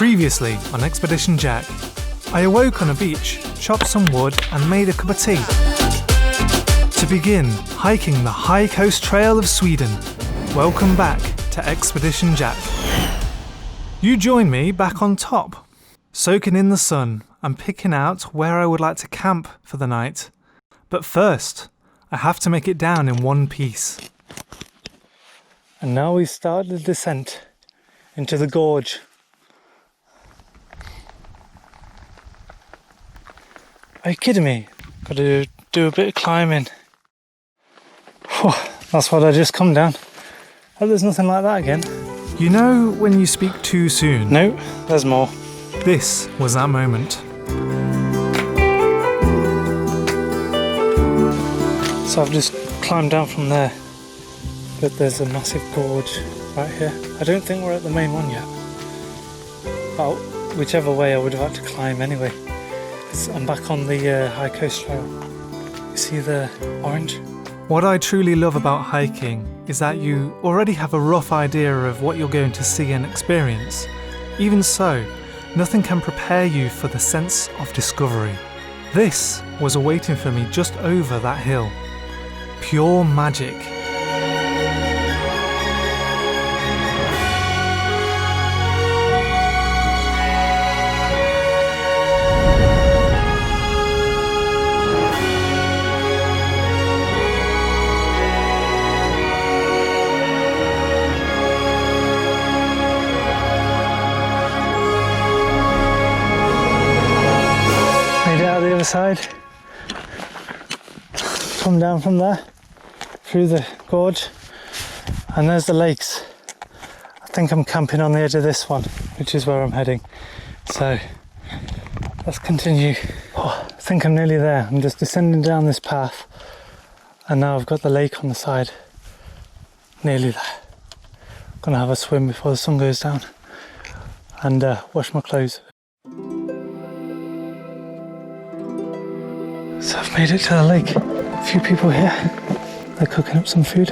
Previously on Expedition Jack, I awoke on a beach, chopped some wood and made a cup of tea. To begin hiking the high coast trail of Sweden. Welcome back to Expedition Jack. You join me back on top, soaking in the sun and picking out where I would like to camp for the night. But first, I have to make it down in one piece. And now we start the descent into the gorge. Are you kidding me? Got to do a bit of climbing. Whew, that's what I just come down. Hope there's nothing like that again. You know when you speak too soon? No, there's more. This was that moment. So I've just climbed down from there, but there's a massive gorge right here. I don't think we're at the main one yet. But whichever way I would have had to climb anyway. I'm back on the high coast trail. You see the orange? What I truly love about hiking is that you already have a rough idea of what you're going to see and experience. Even so, nothing can prepare you for the sense of discovery. This was awaiting for me just over that hill. Pure magic. Side, come down from there through the gorge, and there's the lakes. I think I'm camping on the edge of this one, which is where I'm heading, so let's continue. I think I'm nearly there. I'm just descending down this path and now I've got the lake on the side. Nearly there. I'm gonna have a swim before the sun goes down and wash my clothes. So I've made it to the lake. A few people here. They're cooking up some food.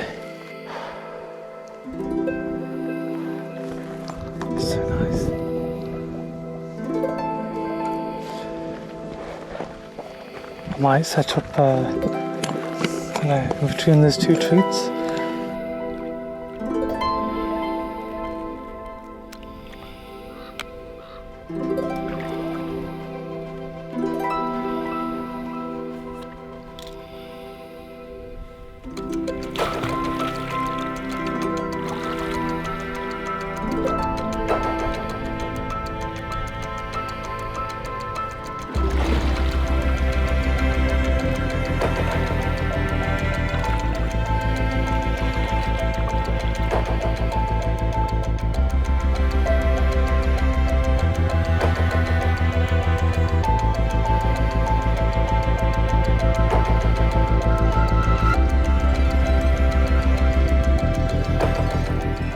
So nice. I might set up in between those two trees.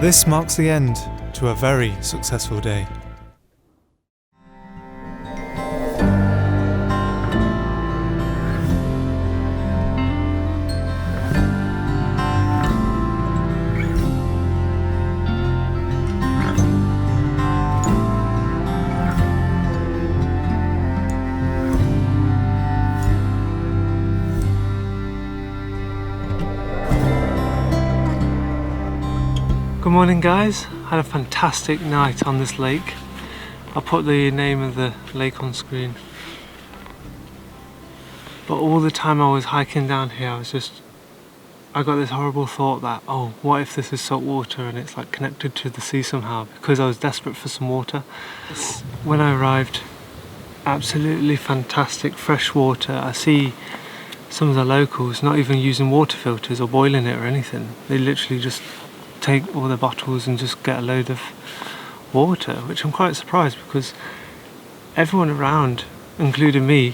This marks the end to a very successful day. Good morning guys, had a fantastic night on this lake. I'll put the name of the lake on screen. But all the time I was hiking down here, I got this horrible thought that, oh, what if this is salt water and it's like connected to the sea somehow, because I was desperate for some water. When I arrived, absolutely fantastic fresh water. I see some of the locals not even using water filters or boiling it or anything. They literally just take all the bottles and just get a load of water, which I'm quite surprised because everyone around, including me,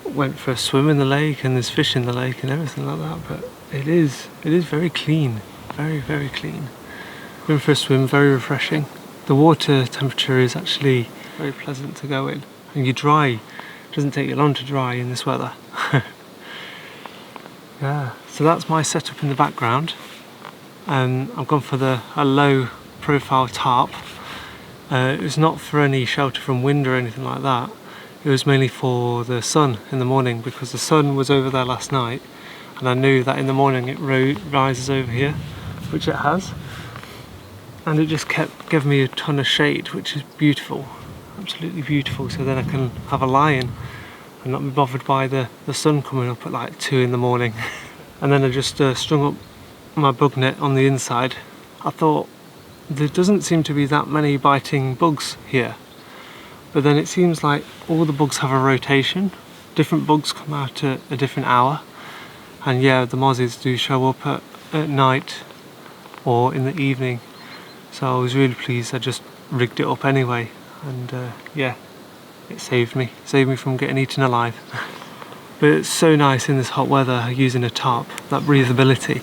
went for a swim in the lake and there's fish in the lake and everything like that, but it is very clean, very, very clean. Going for a swim, very refreshing. The water temperature is actually very pleasant to go in, and you dry. It doesn't take you long to dry in this weather. Yeah, so that's my setup in the background. I've gone for a low profile tarp It was not for any shelter from wind or anything like that. It was mainly for the sun in the morning, because the sun was over there last night and I knew that in the morning it rises over here, which it has, and it just kept giving me a ton of shade, which is beautiful, absolutely beautiful. So then I can have a lie-in and not be bothered by the sun coming up at like 2 in the morning. And then I just strung up my bug net on the inside. I thought, there doesn't seem to be that many biting bugs here, but then it seems like all the bugs have a rotation. Different bugs come out at a different hour, and yeah, the mozzies do show up at night or in the evening. So I was really pleased. I just rigged it up anyway, and yeah, it saved me from getting eaten alive. But it's so nice in this hot weather using a tarp, that breathability.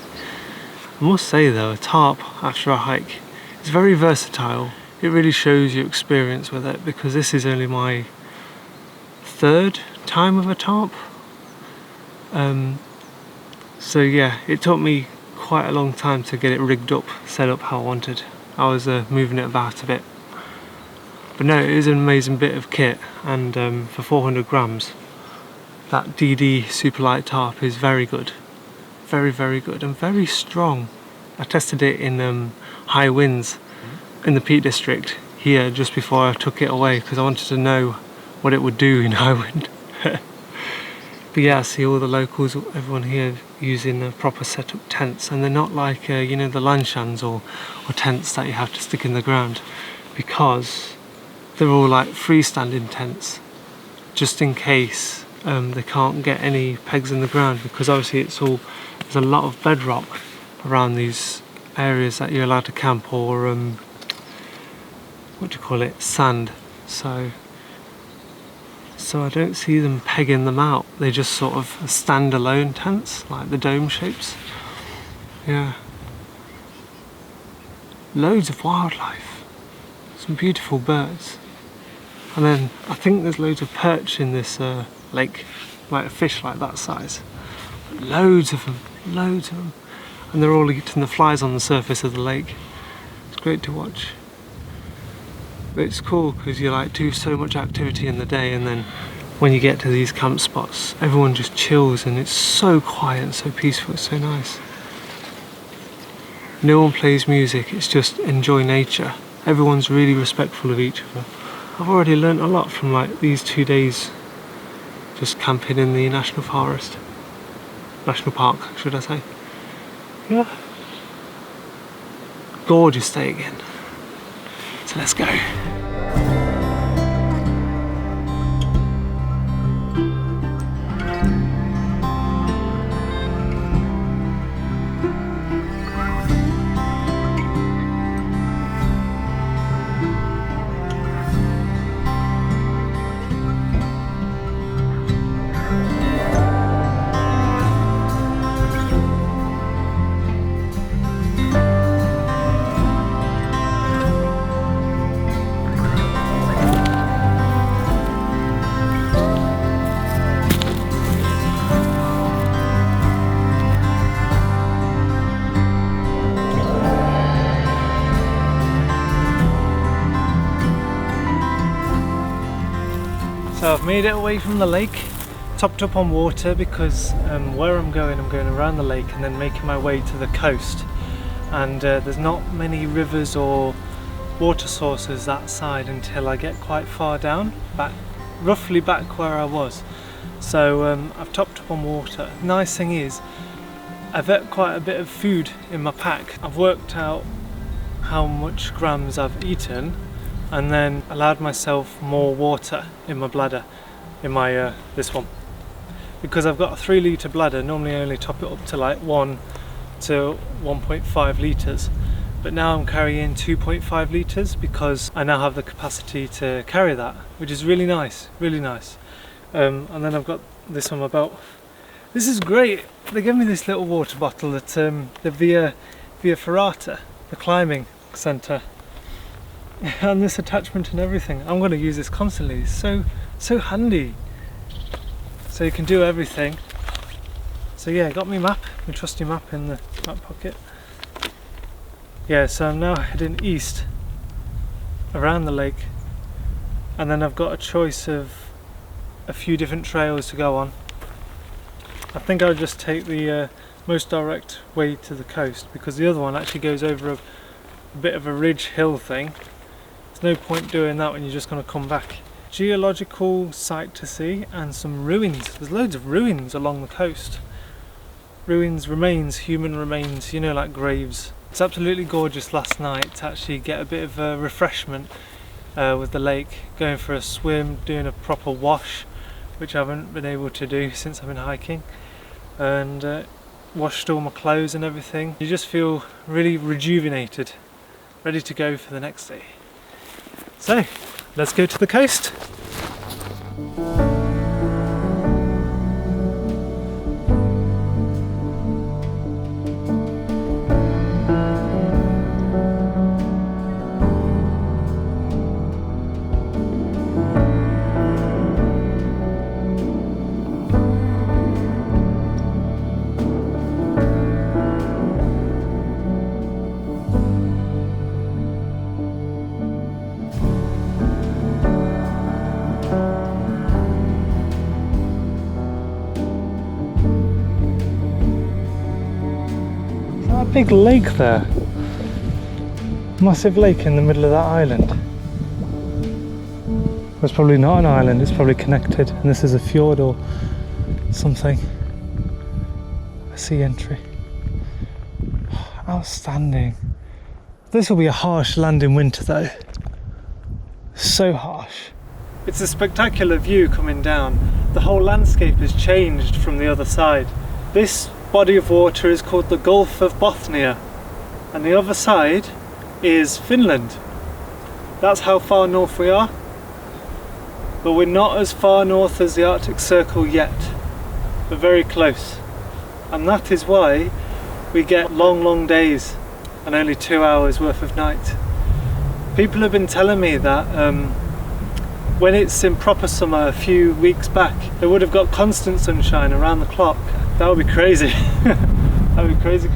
I must say though, a tarp after a hike is very versatile. It really shows your experience with it, because this is only my 3rd time with a tarp. So yeah, it took me quite a long time to get it rigged up, set up how I wanted. I was moving it about a bit. But no, it is an amazing bit of kit, and for 400 grams, that DD super light tarp is very good. Very, very good, and very strong. I tested it in high winds in the Peak District here just before I took it away, because I wanted to know what it would do in high wind. But yeah, I see all the locals, everyone here using proper setup tents, and they're not like you know, the lanshans or tents that you have to stick in the ground, because they're all like freestanding tents, just in case they can't get any pegs in the ground, because obviously there's a lot of bedrock around these areas that you're allowed to camp, or what do you call it, sand. So I don't see them pegging them out. They just sort of stand-alone tents, like the dome shapes. Yeah. Loads of wildlife. Some beautiful birds. And then I think there's loads of perch in this lake, like a fish like that size. Loads of them, loads of them. And they're all eating the flies on the surface of the lake. It's great to watch. But it's cool because you like do so much activity in the day, and then when you get to these camp spots, everyone just chills, and it's so quiet and so peaceful. It's so nice. No one plays music, it's just enjoy nature. Everyone's really respectful of each other. I've already learnt a lot from like these 2 days just camping in the national forest. National park, should I say. Yeah. Gorgeous day again. So let's go. So I've made it away from the lake, topped up on water, because where I'm going around the lake and then making my way to the coast, and there's not many rivers or water sources that side until I get quite far down, roughly back where I was. So I've topped up on water. Nice thing is, I've got quite a bit of food in my pack. I've worked out how much grams I've eaten, and then allowed myself more water in my bladder, in my this one, because I've got a 3 litre bladder. Normally I only top it up to like 1 to 1.5 litres, but now I'm carrying 2.5 litres because I now have the capacity to carry that, which is really nice, really nice. And then I've got this on my belt. This is great. They gave me this little water bottle at the Via Ferrata, the climbing centre. And this attachment and everything. I'm going to use this constantly. It's so handy. So you can do everything. So yeah, got my map, my trusty map in the map pocket. Yeah, so I'm now heading east around the lake, and then I've got a choice of a few different trails to go on. I think I'll just take the most direct way to the coast, because the other one actually goes over a bit of a ridge hill thing. There's no point doing that when you're just going to come back. Geological site to see, and some ruins. There's loads of ruins along the coast. Ruins, remains, human remains, you know, like graves. It's absolutely gorgeous last night to actually get a bit of a refreshment with the lake, going for a swim, doing a proper wash, which I haven't been able to do since I've been hiking, and washed all my clothes and everything. You just feel really rejuvenated, ready to go for the next day. So, let's go to the coast. Big lake there, massive lake in the middle of that island. It's probably not an island, it's probably connected, and this is a fjord or something. A sea entry. Outstanding. This will be a harsh land in winter though. So harsh. It's a spectacular view coming down. The whole landscape has changed from the other side. This body of water is called the Gulf of Bothnia, and the other side is Finland. That's how far north we are, but we're not as far north as the Arctic Circle yet, but very close, and that is why we get long days and only 2 hours worth of night. People have been telling me that when it's in proper summer a few weeks back, they would have got constant sunshine around the clock. That would be crazy. That would be crazy.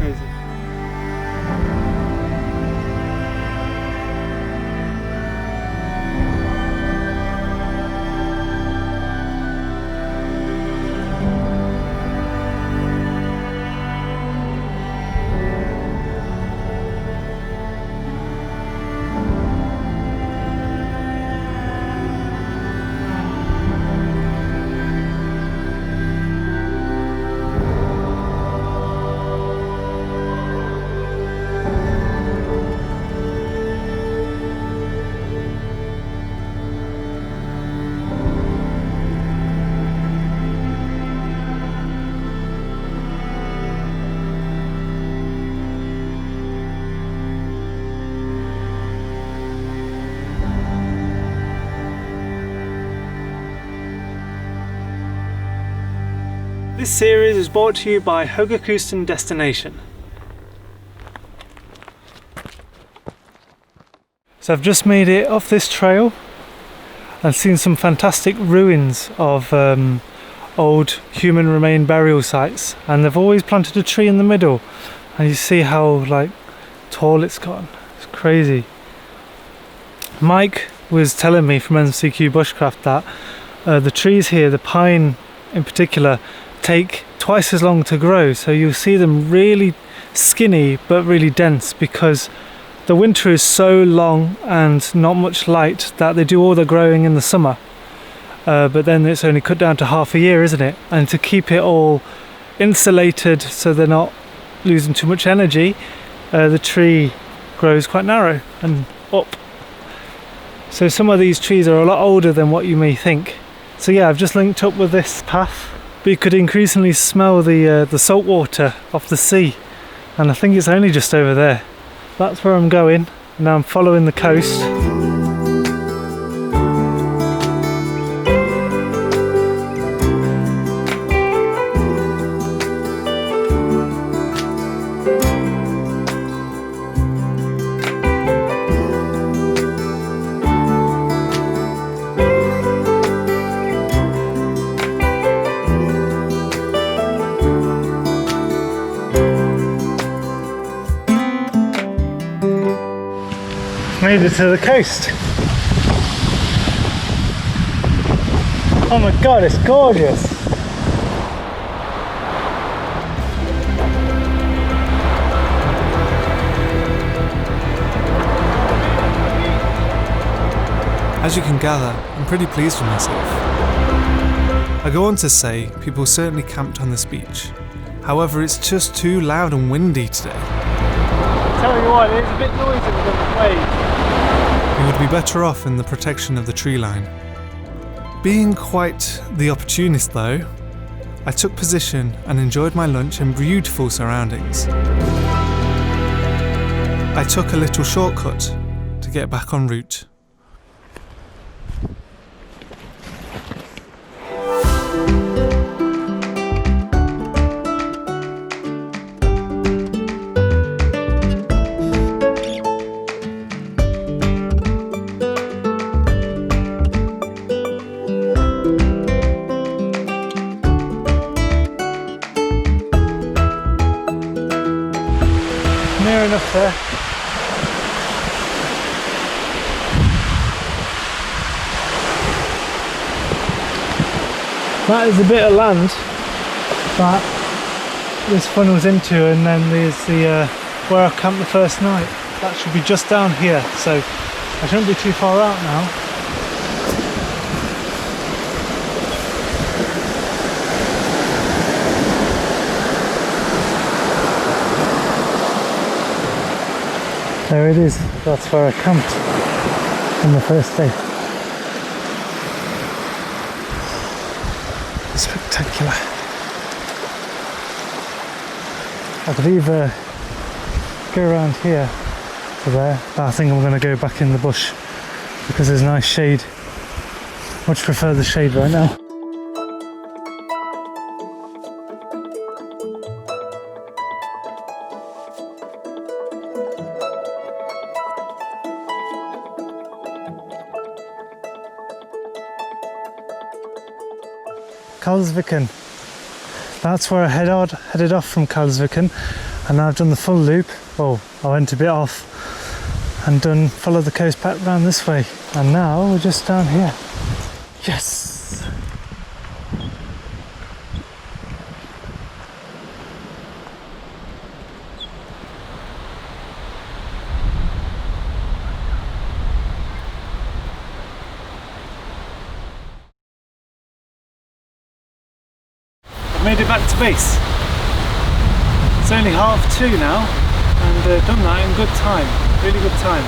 This series is brought to you by Höga Kusten Destination. So I've just made it off this trail and seen some fantastic ruins of old human remain burial sites, and they've always planted a tree in the middle, and you see how like tall it's gotten. It's crazy. Mike was telling me from MCQ Bushcraft that the trees here, the pine in particular, take twice as long to grow, so you'll see them really skinny but really dense, because the winter is so long and not much light that they do all their growing in the summer, but then it's only cut down to half a year, isn't it? And to keep it all insulated so they're not losing too much energy, the tree grows quite narrow and up. So some of these trees are a lot older than what you may think. So yeah, I've just linked up with this path. But you could increasingly smell the salt water off the sea, and I think it's only just over there. That's where I'm going. Now I'm following the coast. Made it to the coast. Oh my god, it's gorgeous! As you can gather, I'm pretty pleased with myself. I go on to say people certainly camped on this beach. However, it's just too loud and windy today. Tell you what, it's a bit noisy with the waves. You would be better off in the protection of the tree line. Being quite the opportunist though, I took position and enjoyed my lunch in beautiful surroundings. I took a little shortcut to get back en route. Near enough there. That is a bit of land that this funnels into, and then there's the where I camped the first night. That should be just down here, so I shouldn't be too far out now. There it is, that's where I camped on the first day. Spectacular. I could either go around here to there, but I think I'm going to go back in the bush because there's nice shade. Much prefer the shade right now. Karlsviken. That's where I headed off from Karlsviken, and now I've done the full loop. Well, I went a bit off and followed the coast back round this way, and now we're just down here. Yes! Made it back to base. It's only 2:30 now, and done that in good time, really good time.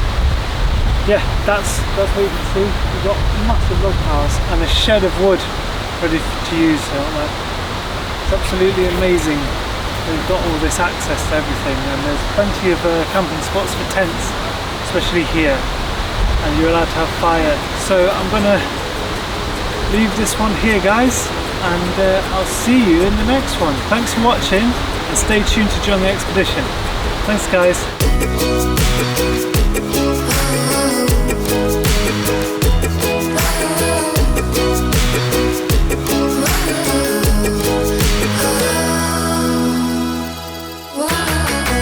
Yeah, that's what you can see. We've got massive log piles and a shed of wood ready to use. It's absolutely amazing. We've got all this access to everything, and there's plenty of camping spots for tents, especially here, and you're allowed to have fire. So I'm gonna leave this one here, guys, and I'll see you in the next one. Thanks for watching, and stay tuned to join the expedition. Thanks, guys.